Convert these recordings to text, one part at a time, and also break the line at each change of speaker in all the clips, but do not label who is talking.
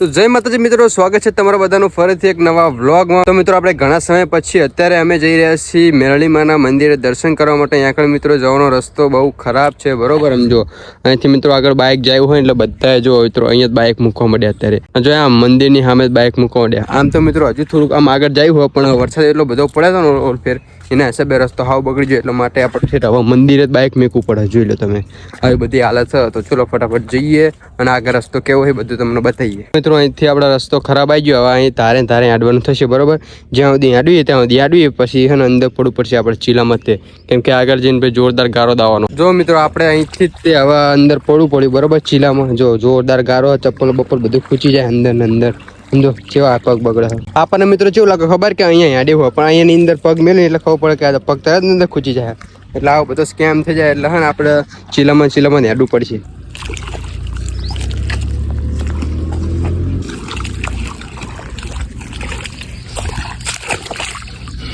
તો જય માતાજી મિત્રો, સ્વાગત છે તમારા બધાનું ફરીથી એક નવા વ્લોગમાં। તો મિત્રો આપણે ઘણા સમય પછી અત્યારે અમે જઈ રહ્યા છીએ મેરળીમાના મંદિરે દર્શન કરવા માટે। અહીંયા આગળ મિત્રો જવાનો રસ્તો બહુ ખરાબ છે, બરોબર સમજો। અહીંથી મિત્રો આગળ બાઇક જાય હોય એટલે બધા જો મિત્રો અહીંયા બાઇક મૂકવા માંડ્યા અત્યારે। જો આ મંદિરની સામે બાઇક મૂકવા માંડ્યા। આમ તો મિત્રો હજુ થોડુંક આમ આગળ જાય હોય પણ વરસાદ એટલો બધો પડે તો ને ફેર એના હિસાબે રસ્તો હાવ બગડી જાય, એટલા માટે આપણે છે હવે મંદિરે જ બાઇક મૂકવું પડે। જોઈ લો તમે આવી બધી હાલત છે। તો ચલો ફટાફટ જઈએ અને આગળ રસ્તો કેવો હોય બધું તમને બતાવીએ। મિત્રો અહીંથી આપણો રસ્તો ખરાબ આવી ગયો, હવે અહીં તારે આડવાનું થશે, બરોબર। જ્યાં સુધી આડવીએ ત્યાં સુધી આડવીએ, પછી છે ને અંદર પડવું પડશે આપણે ચીલામાં તે, કેમ કે આગળ જઈને ભાઈ જોરદાર ગારો દાવાનો। જો મિત્રો આપણે અહીંથી જ તે હવે અંદર પડવું પડ્યું, બરોબર ચીલામાં। જો જોરદાર ગારો, ચપ્પલ બપ્પલ બધું ખૂચી જાય અંદર ને અંદર। સમજો કેવા પગ બગડે આપણને મિત્રો કેવું લાગે ખબર કે અહીંયા આડે હોય, પણ અહીંયાની અંદર પગ મેળવી એટલે ખબર પડે કે આ પગ તરત અંદર ખૂચી જાય, એટલે આવો બધો સ્કેમ થઈ જાય। એટલે હા ને આપણે ચીલામાં હેડવું પડશે।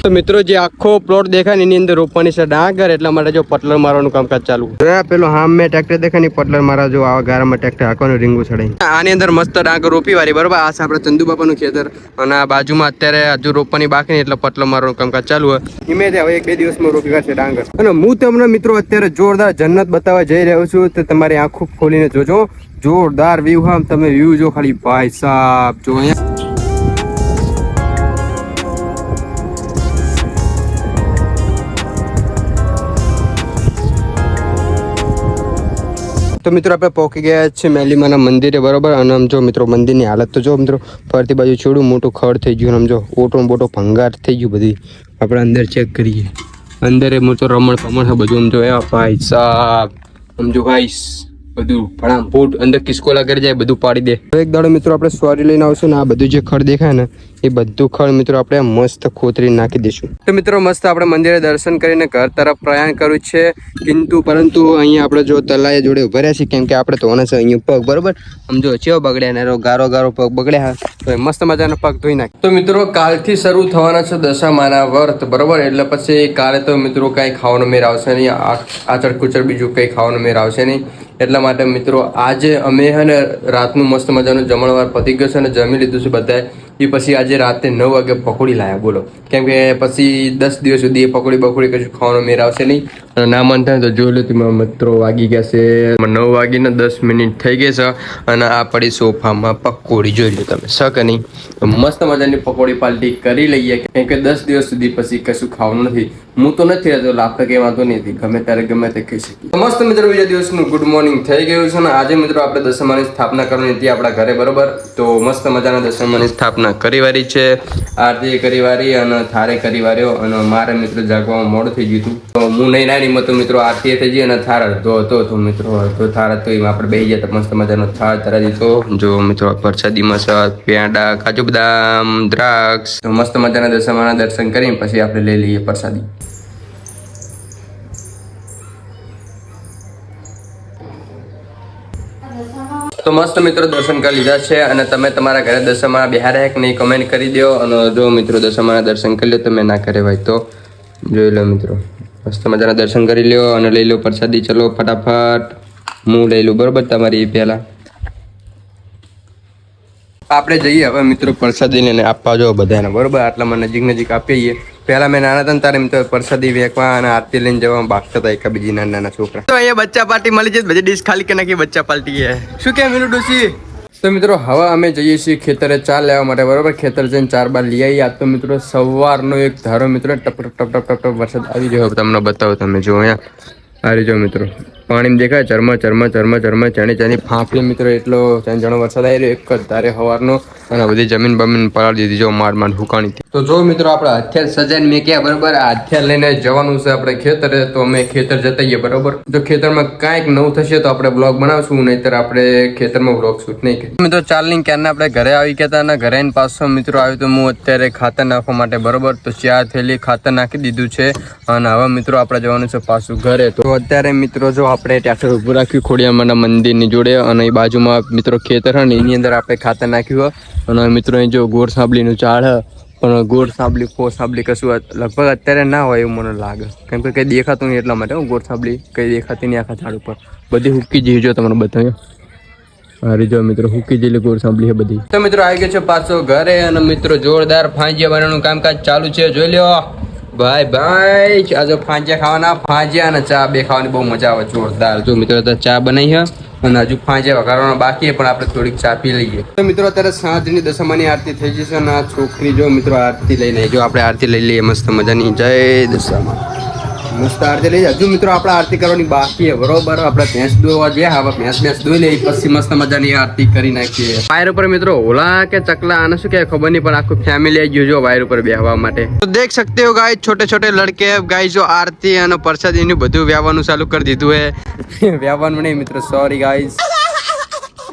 તો મિત્રો જે આખો પ્લોટ દેખાય ને એની અંદર રોપવાની છે ડાંગર, એટલા માટે જો પટલર મારવાનું કામકાજ ચાલુ। પેલો હામ મેં ટ્રેક્ટર દેખાય ને પટલર મારા જો આવા ગારામાં ટ્રેક્ટર હાંકવાનું રીંગું ચડાય। આની અંદર મસ્ત ડાંગર રોપી વાળી, બરોબર। આ છે આપણે ચંદુ બાપાનું ખેતર અને આ બાજુમાં અત્યારે હજુ રોપવાની બાકી નહીં, એટલે પટલર મારવાનું કામકાજ ચાલુ હોય। ધીમે હવે 1-2 દિવસમાં રોપી કાઢશે ડાંગર। અને હું તમને મિત્રો અત્યારે જોરદાર જન્નત બતાવવા જઈ રહ્યો છું, તો તમારી આંખો ખોલીને જોજો, જોરદાર વ્યૂ। હા તમે વ્યૂ જો ખાલી, ભાઈ સાહેબ જો અહીંયા। તો મિત્રો આપણે પહોંચી ગયા છે મેરળીમાના મંદિરે, બરોબર। અને આમ જો મિત્રો મંદિરની હાલત તો જો મિત્રો ફરતી બાજુ છોડું મોટું ખડ થઈ ગયું, આમ જો ઓટો બોટો ભંગાર થઈ ગયું બધી। આપણે અંદર ચેક કરીએ, અંદર મોટો રમણ પમણ છે બધું, આમ જો ભાઈ સાહેબ આમ જો ગાઈસ બધું ભણામ ફૂટ અંદર કિસકોલા કરી જાય, બધું પાડી દે। એક દાડો મિત્રો આપણે સોરી લઈને આવશું ને આ બધું જે ખડ દેખાય ને એ બધું ખડ મિત્રો આપણે મસ્ત ખોતરી નાખી દઈશું। તો મિત્રો મસ્ત આપણે મંદિરે દર્શન કરીને ઘર તરફ પ્રયાણ કર્યું છે, પરંતુ અહીંયા આપણે જો તલાય જોડે ઉભા રહ્યા છીએ, કેમ કે આપણે તો છે અહીંયા પગ, બરોબર સમજો ચેવો બગડ્યા ને ગારો પગ બગડ્યા, તો મસ્ત મજાના પગ ધોઈ નાખી। તો મિત્રો કાલથી શરૂ થવાના છે દશામાના વ્રત, બરોબર। એટલે પછી કાલે તો મિત્રો કાંઈ ખાવાનો મેર આવશે નહીં, આચર કુચર બીજું કંઈ ખાવાનો મેર આવશે નહીં। એટલા માટે મિત્રો આજે અમે હે ને રાતનું મસ્ત મજાનું જમણવાર પતી ગયો છે અને જમી લીધું છે બધાએ। એ પછી આજે રાતે 9 વાગે પકોડી લાયા, બોલો, કેમ કે પછી 10 દિવસ સુધી એ પકોડી કશું ખાવાનો મેર આવશે નહીં। અને ના મન થાય તો જોઈ લો તમે મિત્રો વાગી ગયા છે 9 વાગીને 10 મિનિટ થઈ ગઈ છે અને આ પડી સોફામાં પકોડી, જોઈ લો તમે શકે નહીં। મસ્ત મજાની પકોડી પાલટી કરી લઈએ, કેમ કે 10 દિવસ સુધી પછી કશું ખાવાનું નથી। હું તો નથી રહેતો, આપણે કઈ વાંધો નથી, ગમે ત્યારે ગમે તે કહી શકીએ। મસ્ત મિત્રો બીજા દિવસનું ગુડ મોર્નિંગ થઈ ગયું છે ને આજે મિત્રો આપણે દશામાની સ્થાપના કરવાની હતી આપણા ઘરે, બરોબર। તો મસ્ત મજાના દશામાની સ્થાપના કરી વારી છે, આરતી કરી વારી અને થારે કરી વાર્યો। અને મારે મિત્રો જાગવામાં મોડું થઈ ગયું હતું, તો હું નહીં નાની તો મિત્રો આરતી થઈ ગઈ અને થાર અડધો હતો, તો મિત્રો અડધો થાર હતો એમાં આપણે બેસી ગયા, મસ્ત મજાનો થાર તરા દીધો। જો મિત્રો પ્રસાદીમાં છે પેંડા, કાજુ બદામ, દ્રાક્ષ, તો મસ્ત મજાના દશામાના દર્શન કરીને પછી આપણે લઈ લઈએ પ્રસાદી। તો મસ્ત મિત્રો દર્શન કરી લીધા છે અને તમે તમારા ઘરે દશામાના બેહાર્યા કે નહીં કમેન્ટ કરી દો। અને જો મિત્રો દશામાના દર્શન કરી લો, તમે ના કરે હોય તો જોઈ લો મિત્રો મસ્ત મજાના દર્શન કરી લ્યો અને લઈ લો પ્રસાદી। ચલો ફટાફટ હું લઈ લઉં, બરોબર તમારી પહેલા આપણે જઈએ હવે મિત્રો પ્રસાદી લઈને આપવા જો બધાને, બરોબર। આટલામાં નજીક આપીએ। પહેલા મેં નાના હતા ને તારે મિત્રો પ્રસાદી વેચવા અને આરતી લઈને જવા ભાગતા હતા એકા બીજી નાના છોકરા। તો અહીંયા બચ્ચા પાર્ટી મળી જાય, બધી ડીશ ખાલી કરી નાખી, બચ્ચા પાર્ટી હે શું કે મીનુ ડોસી। તો મિત્રો હવે અમે જઈએ છીએ ખેતરે ચા લેવા માટે, બરોબર। ખેતર જઈને 4 બાર લઈ આવી। આજ તો મિત્રો સવારનો એક ધારો મિત્રો ટપ વરસાદ આવી ગયો, તમને બતાવો, તમે જો અહીંયા આવી જો મિત્રો પાણી દેખાય ચરમા ચાની ફાંફલી મિત્રો, એટલો ચાંચણો વરસાદ આવી રહ્યો એક જ ધારે સવારનો અને બધી જમીન બમીન પલાળી દીધી જો માંડ હુકાણી। તો જો મિત્રો આપણે હથિયાર સજાઈને મેં ક્યાં, બરોબર આ હથિયાર લઈને જવાનું છે આપણે ખેતરે, તો અમે ખેતર જતા જઈએ, બરોબર। જો ખેતરમાં કાંઈક નવું થશે તો આપણે બ્લોગ બનાવશું, નહીતર આપણે ખેતરમાં બ્લોગ શૂટ નહીં કરીએ। મિત્રો ચાલની ક્યારના આપણે ઘરે આવી ગયા હતા અને ઘરે પાછો મિત્રો આવ્યો તો હું અત્યારે ખાતર નાખવા માટે, બરોબર। તો 4 થેલી ખાતર નાખી દીધું છે અને હવે મિત્રો આપણે જવાનું છે પાછું ઘરે। તો અત્યારે મિત્રો જો આપણે ટ્રેક્ટર ઊભું રાખ્યું ખોડિયામાના મંદિરની જોડે અને એ બાજુમાં મિત્રો ખેતર હોય ને એની અંદર આપણે ખાતર નાખ્યું અને મિત્રો અહીં જો ગોળ સાંભળીનું ઝાડ પણ ગોળ સાંભળી ફો સાંભળી કશું લગભગ અત્યારે ના હોય એવું મને લાગે, કેમ કે કંઈ દેખાતું નહીં એટલા માટે ગોળ સાંભળી કંઈ દેખાતી નહીં આખા ઝાડ ઉપર, બધી હુકી જઈ જો તમને બતાવ્યો। અરે જો મિત્રો હુકી જેલી કોર સાંભળી છે બધી. તો મિત્રો આવી ગયો છે પાછો ઘરે અને મિત્રો જોરદાર ફાંજિયા બનાવવાનું કામકાજ ચાલુ છે. જોઈ લ્યો ભાઈ આજે ફાંજિયા ખાવાના, ફાંજિયા અને ચા બે ખાવાની બહુ મજા આવે જોરદાર. જો મિત્રો તો ચા બનાવી છે અને હજુ ફાંજિયા વઘારવાના બાકી પણ આપણે થોડીક ચા પી લઈએ. તો મિત્રો અત્યારે સાંજની દશામાની આરતી થઈ જશે અને આ છોકરી જો મિત્રો આરતી લઈને જો આપણે આરતી લઈ લઈએ મસ્ત મજાની. જય દશામાં મસ્ત આરતી લઈ હજુ મિત્રો આપણે આરતી કરવાની બાકી છે બરોબર. આપણે ભેંસ દોવા ગયા હવે ભેંસ દોઈ લઈએ પછી મસ્ત મજાની આરતી કરી નાખીએ. વાયર ઉપર મિત્રો ઓલા કે ચકલા આને શું કહેવાય ખબર નહીં પણ આખું ફેમિલી આવી ગયું જો વાયર ઉપર બેહવા માટે. તો દેખ सकते हो गाइस छोटे छोटे लड़के गाइस जो आरती અને પ્રસાદ એનું બધું વ્યાવાનું ચાલુ કરી દીધું હે. વ્યાવાનું નહીં મિત્રો સોરી ગાइस.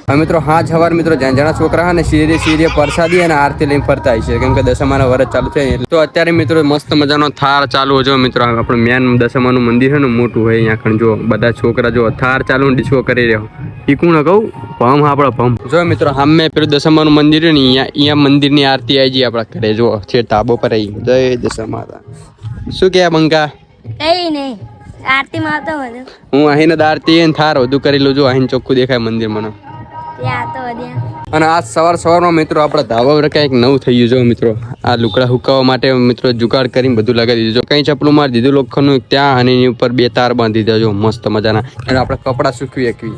હવે મિત્રો હાજ હવાર મિત્રો જણા છોકરા ને સીરીએ પ્રસાદી અને આરતી લઈને ફરતા છે કેમ કે દશામાના વરસ ચાલુ છે. તો અત્યારે મિત્રો મસ્ત મજાનો થાળ ચાલુ જો મિત્રો આપણું મેન દશામાનું મંદિર છે ને મોટું હોય અહીંયા કણ જો બધા છોકરા જો થાળ ચાલુ ડિસ્કો કરી રહ્યો. ઈ કોણ કહું ભમ આપણા ભમ. જો મિત્રો સામે પેલું દશામાનું મંદિર ને અહીંયા મંદિરની આરતી આવી જઈ આપણા ઘરે જો છે ધાબો પર આવી. જય દશામાતા. શું કે બંકા
કઈ નહીં આરતી માં આવતો બધું
હું અહીં આરતી થાર વધુ કરી લઉં જો અહીં ચોખ્ખું દેખાય મંદિર મને. અને આજ સવારમાં મિત્રો આપણા ધાબા પર કંઈક નવું થઈ ગયું જો મિત્રો આ લુકડા હુકાવવા માટે મિત્રો જુગાડ કરીને બધું લગાવી દીધું. કઈ ચપલું મારી દીધું લોખંડનું ત્યાં અને એની ઉપર બે તાર બાંધી દીધા જો મસ્ત મજાના અને આપણે કપડાં સૂકવી શકવી.